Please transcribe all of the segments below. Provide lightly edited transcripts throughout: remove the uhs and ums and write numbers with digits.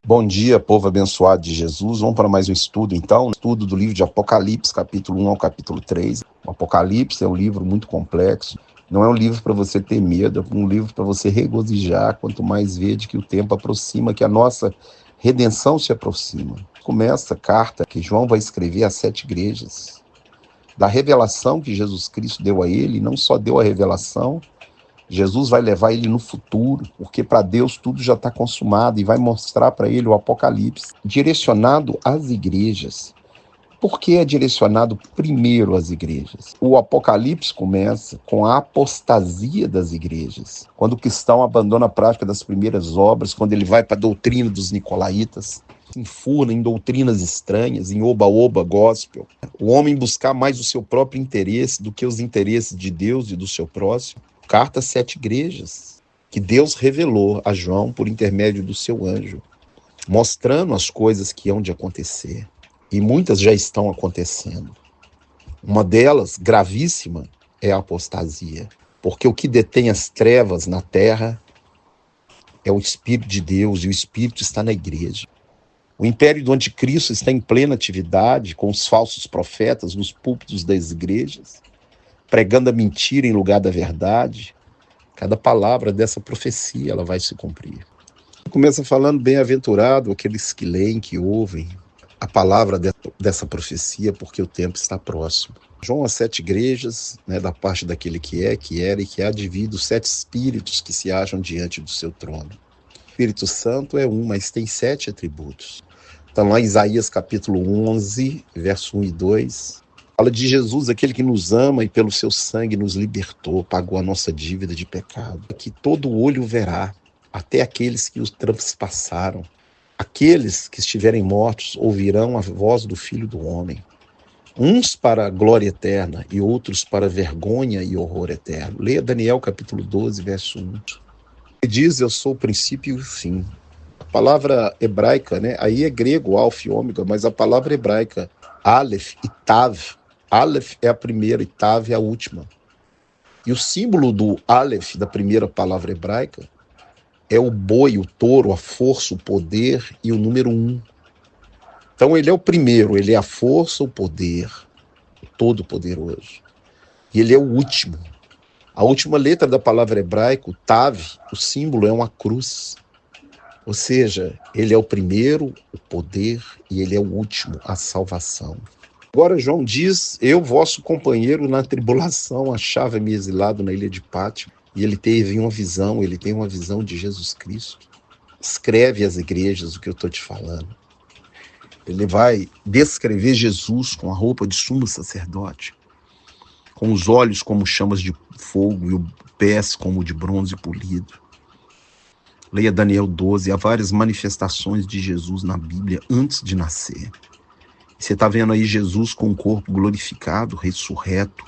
Bom dia, povo abençoado de Jesus. Vamos para mais um estudo, então. Estudo do livro de Apocalipse, capítulo 1 ao capítulo 3. O Apocalipse é um livro muito complexo. Não é um livro para você ter medo, é um livro para você regozijar, quanto mais vede que o tempo aproxima, que a nossa redenção se aproxima. Começa a carta que João vai escrever às 7 igrejas. Da revelação que Jesus Cristo deu a ele, não só deu a revelação, Jesus vai levar ele no futuro, porque para Deus tudo já está consumado, e vai mostrar para ele o Apocalipse, direcionado às igrejas. Por que é direcionado primeiro às igrejas? O Apocalipse começa com a apostasia das igrejas, quando o cristão abandona a prática das primeiras obras, quando ele vai para a doutrina dos nicolaítas, se enfurna em doutrinas estranhas, em oba-oba gospel. O homem buscar mais o seu próprio interesse do que os interesses de Deus e do seu próximo. Carta às 7 igrejas, que Deus revelou a João por intermédio do seu anjo, mostrando as coisas que hão de acontecer. E muitas já estão acontecendo. Uma delas, gravíssima, é a apostasia. Porque o que detém as trevas na terra é o Espírito de Deus, e o Espírito está na igreja. O império do anticristo está em plena atividade, com os falsos profetas nos púlpitos das igrejas, pregando a mentira em lugar da verdade. Cada palavra dessa profecia ela vai se cumprir. Começa falando: bem-aventurado aqueles que leem, que ouvem a palavra dessa profecia, porque o tempo está próximo. João às 7 igrejas, da parte daquele que é, que era e que há de vir, dos 7 espíritos que se acham diante do seu trono. O Espírito Santo é um, mas tem 7 atributos. Então lá em Isaías capítulo 11, verso 1 e 2... fala de Jesus, aquele que nos ama e pelo seu sangue nos libertou, pagou a nossa dívida de pecado. Que todo olho verá, até aqueles que os transpassaram. Aqueles que estiverem mortos ouvirão a voz do Filho do Homem. Uns para a glória eterna e outros para vergonha e horror eterno. Leia Daniel capítulo 12, verso 1. Ele diz: eu sou o princípio e o fim. A palavra hebraica, aí é grego, alfa e ômega, mas a palavra hebraica, Aleph e Tav. Aleph é a primeira e Tav é a última. E o símbolo do Aleph, da primeira palavra hebraica, é o boi, o touro, a força, o poder e o número 1. Então ele é o primeiro, ele é a força, o poder, o todo-poderoso. E ele é o último. A última letra da palavra hebraica, o Tav, o símbolo é uma cruz. Ou seja, ele é o primeiro, o poder, e ele é o último, a salvação. Agora João diz: eu, vosso companheiro na tribulação, achava-me exilado na ilha de Pátimo. E ele teve uma visão, ele tem uma visão de Jesus Cristo. Escreve às igrejas o que eu estou te falando. Ele vai descrever Jesus com a roupa de sumo sacerdote, com os olhos como chamas de fogo e os pés como de bronze polido. Leia Daniel 12, há várias manifestações de Jesus na Bíblia antes de nascer. Você está vendo aí Jesus com o corpo glorificado, ressurreto.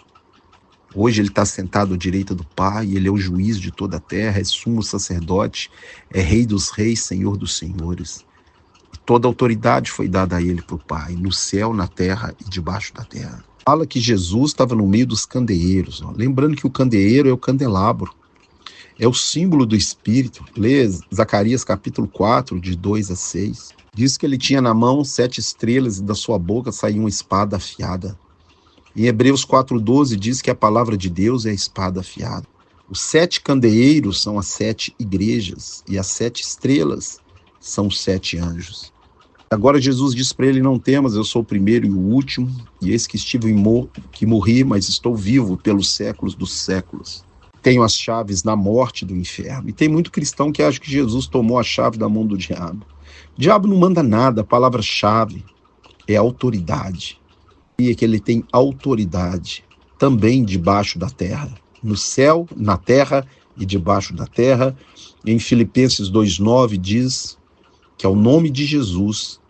Hoje ele está sentado à direita do Pai, ele é o juiz de toda a terra, é sumo sacerdote, é rei dos reis, senhor dos senhores. E toda a autoridade foi dada a ele por Pai, no céu, na terra e debaixo da terra. Fala que Jesus estava no meio dos candeeiros. Lembrando que o candeeiro é o candelabro. É o símbolo do Espírito. Lê Zacarias capítulo 4, de 2 a 6. Diz que ele tinha na mão 7 estrelas e da sua boca saía uma espada afiada. Em Hebreus 4,12 diz que a palavra de Deus é a espada afiada. Os 7 candeeiros são as 7 igrejas e as 7 estrelas são os 7 anjos. Agora Jesus diz para ele: não temas, eu sou o primeiro e o último, e eis que que morri, mas estou vivo pelos séculos dos séculos. Tenho as chaves da morte e do inferno. E tem muito cristão que acha que Jesus tomou a chave da mão do diabo. O diabo não manda nada, a palavra-chave é autoridade. E é que ele tem autoridade também debaixo da terra, no céu, na terra e debaixo da terra. Em Filipenses 2,9 diz que ao nome de Jesus,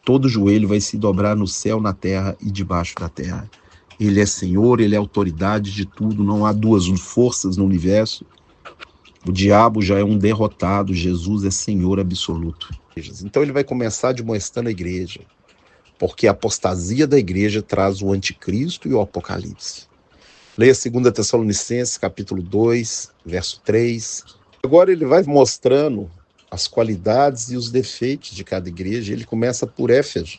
todo joelho vai se dobrar no céu, na terra e debaixo da terra. Ele é Senhor, ele é autoridade de tudo, não há duas forças no universo. O diabo já é um derrotado, Jesus é Senhor absoluto. Então ele vai começar admoestando a igreja, porque a apostasia da igreja traz o anticristo e o apocalipse. Leia 2 Tessalonicenses, capítulo 2, verso 3. Agora ele vai mostrando a as qualidades e os defeitos de cada igreja. Ele começa por Éfeso.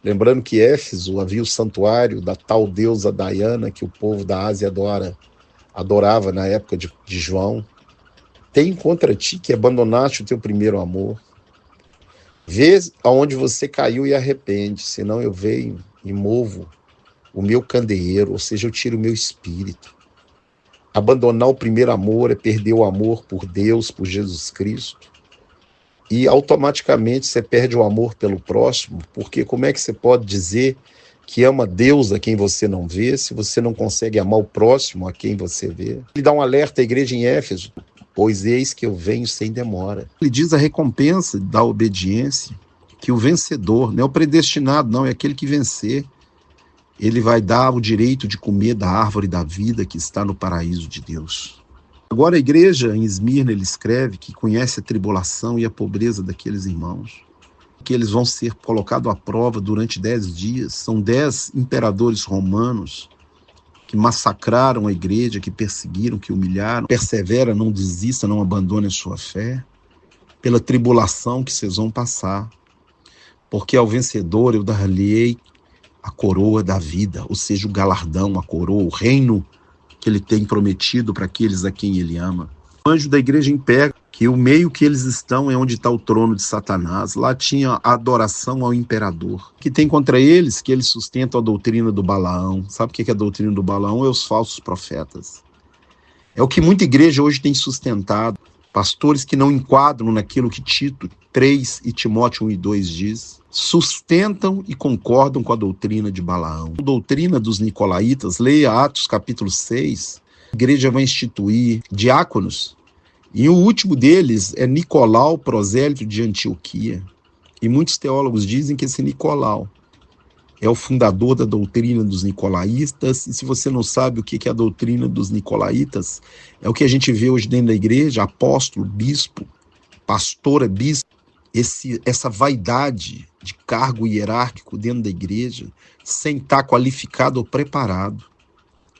Lembrando que Éfeso havia o santuário da tal deusa Diana, que o povo da Ásia adorava na época de João. Tem contra ti que abandonaste o teu primeiro amor. Vê aonde você caiu e arrepende, senão eu venho e movo o meu candeeiro, ou seja, eu tiro o meu espírito. Abandonar o primeiro amor é perder o amor por Deus, por Jesus Cristo. E automaticamente você perde o amor pelo próximo, porque como é que você pode dizer que ama Deus a quem você não vê, se você não consegue amar o próximo a quem você vê? Ele dá um alerta à igreja em Éfeso: pois eis que eu venho sem demora. Ele diz a recompensa da obediência, que o vencedor, não é o predestinado, não, é aquele que vencer, ele vai dar o direito de comer da árvore da vida que está no paraíso de Deus. Agora a igreja em Esmirna, ele escreve que conhece a tribulação e a pobreza daqueles irmãos, que eles vão ser colocados à prova durante 10 dias. São 10 imperadores romanos que massacraram a igreja, que perseguiram, que humilharam. Persevera, não desista, não abandone a sua fé, pela tribulação que vocês vão passar. Porque ao vencedor eu dar-lhe-ei a coroa da vida, ou seja, o galardão, a coroa, o reino que ele tem prometido para aqueles a quem ele ama. O anjo da igreja em Pérgamo, que o meio que eles estão é onde está o trono de Satanás. Lá tinha a adoração ao imperador. Que tem contra eles que eles sustentam a doutrina do Balaão. Sabe o que é a doutrina do Balaão? É os falsos profetas. É o que muita igreja hoje tem sustentado. Pastores que não enquadram naquilo que Tito 3 e Timóteo 1 e 2 diz, sustentam e concordam com a doutrina de Balaão. A doutrina dos nicolaítas, leia Atos capítulo 6, a igreja vai instituir diáconos, e o último deles é Nicolau, prosélito de Antioquia. E muitos teólogos dizem que esse Nicolau é o fundador da doutrina dos nicolaítas, e se você não sabe o que é a doutrina dos nicolaítas, é o que a gente vê hoje dentro da igreja: apóstolo, bispo, pastora, bispo, essa vaidade de cargo hierárquico dentro da igreja, sem estar qualificado ou preparado.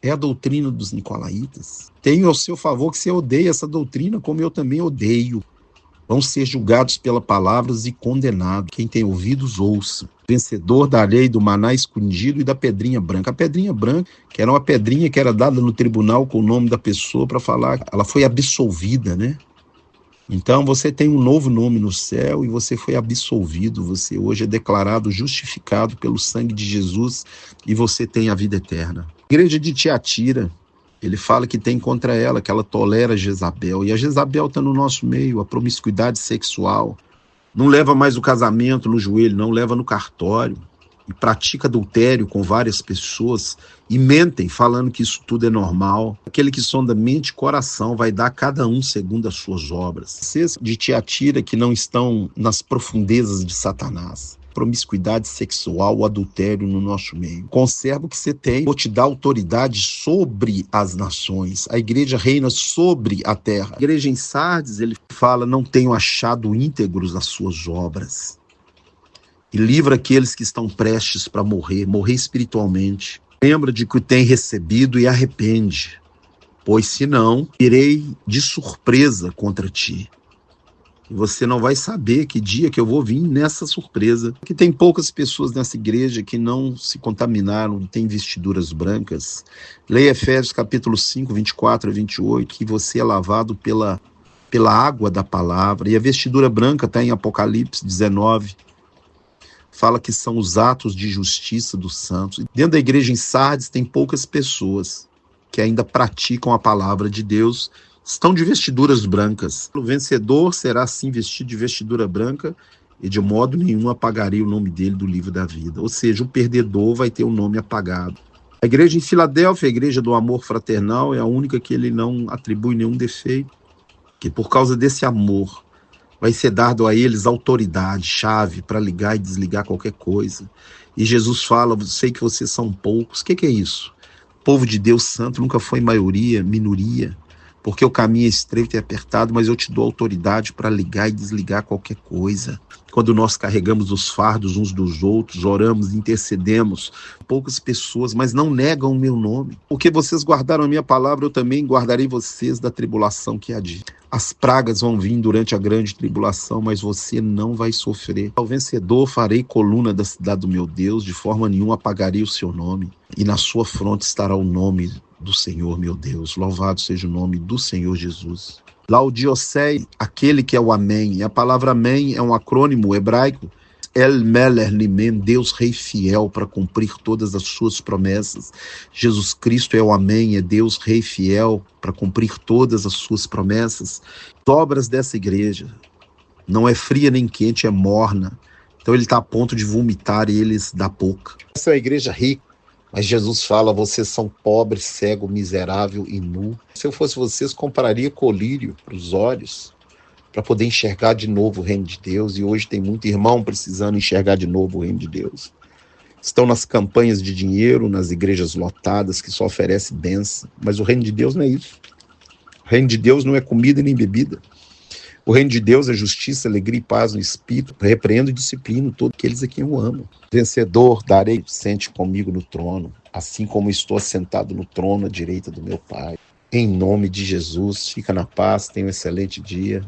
É a doutrina dos nicolaítas. Tenho ao seu favor que você odeia essa doutrina, como eu também odeio. Vão ser julgados pelas palavras e condenados. Quem tem ouvidos, ouça. Vencedor da lei do maná escondido e da pedrinha branca. A pedrinha branca, que era uma pedrinha que era dada no tribunal com o nome da pessoa para falar, ela foi absolvida, né? Então você tem um novo nome no céu e você foi absolvido. Você hoje é declarado justificado pelo sangue de Jesus e você tem a vida eterna. A igreja de Tiatira, ele fala que tem contra ela, que ela tolera Jezabel. E a Jezabel está no nosso meio, a promiscuidade sexual. Não leva mais o casamento no joelho, não leva no cartório. E pratica adultério com várias pessoas e mentem falando que isso tudo é normal. Aquele que sonda mente e coração vai dar a cada um segundo as suas obras. Vocês de Tiatira que não estão nas profundezas de Satanás. Promiscuidade sexual, o adultério no nosso meio. Conserva o que você tem, vou te dar autoridade sobre as nações. A igreja reina sobre a terra. A igreja em Sardes, ele fala: não tenho achado íntegros as suas obras. E livra aqueles que estão prestes para morrer espiritualmente. Lembra de que o tem recebido e arrepende, pois senão irei de surpresa contra ti. E você não vai saber que dia que eu vou vir nessa surpresa. Que tem poucas pessoas nessa igreja que não se contaminaram, têm vestiduras brancas. Leia Efésios capítulo 5, 24 a 28, que você é lavado pela água da palavra. E a vestidura branca está em Apocalipse 19. Fala que são os atos de justiça dos santos. Dentro da igreja em Sardes tem poucas pessoas que ainda praticam a palavra de Deus, estão de vestiduras brancas. O vencedor será assim vestido de vestidura branca e de modo nenhum apagarei o nome dele do livro da vida. Ou seja, o perdedor vai ter o nome apagado. A igreja em Filadélfia, a igreja do amor fraternal, é a única que ele não atribui nenhum defeito. Que por causa desse amor vai ser dado a eles autoridade, chave para ligar e desligar qualquer coisa. E Jesus fala: sei que vocês são poucos. O que é isso? O povo de Deus santo nunca foi maioria, minoria. Porque o caminho é estreito e apertado, mas eu te dou autoridade para ligar e desligar qualquer coisa. Quando nós carregamos os fardos uns dos outros, oramos, intercedemos, poucas pessoas, mas não negam o meu nome. Porque vocês guardaram a minha palavra, eu também guardarei vocês da tribulação que há de. As pragas vão vir durante a grande tribulação, mas você não vai sofrer. Ao vencedor farei coluna da cidade do meu Deus, de forma nenhuma apagarei o seu nome. E na sua fronte estará o nome do Senhor meu Deus. Louvado seja o nome do Senhor Jesus. Laodiceia, aquele que é o Amém. E a palavra Amém é um acrônimo hebraico. El Meler Nimen, Deus Rei fiel para cumprir todas as suas promessas. Jesus Cristo é o Amém, é Deus Rei fiel para cumprir todas as suas promessas. As obras dessa igreja não é fria nem quente, é morna. Então ele está a ponto de vomitar eles da boca. Essa é a igreja rica, mas Jesus fala, vocês são pobres, cego, miserável e nu. Se eu fosse vocês, compraria colírio para os olhos, para poder enxergar de novo o reino de Deus. E hoje tem muito irmão precisando enxergar de novo o reino de Deus. Estão nas campanhas de dinheiro, nas igrejas lotadas, que só oferecem bênção. Mas o reino de Deus não é isso. O reino de Deus não é comida nem bebida. O reino de Deus é justiça, alegria e paz no Espírito. Repreendo e disciplino todos aqueles a quem eu amo. Vencedor, darei, sente comigo no trono, assim como estou assentado no trono à direita do meu Pai. Em nome de Jesus, fica na paz, tenha um excelente dia.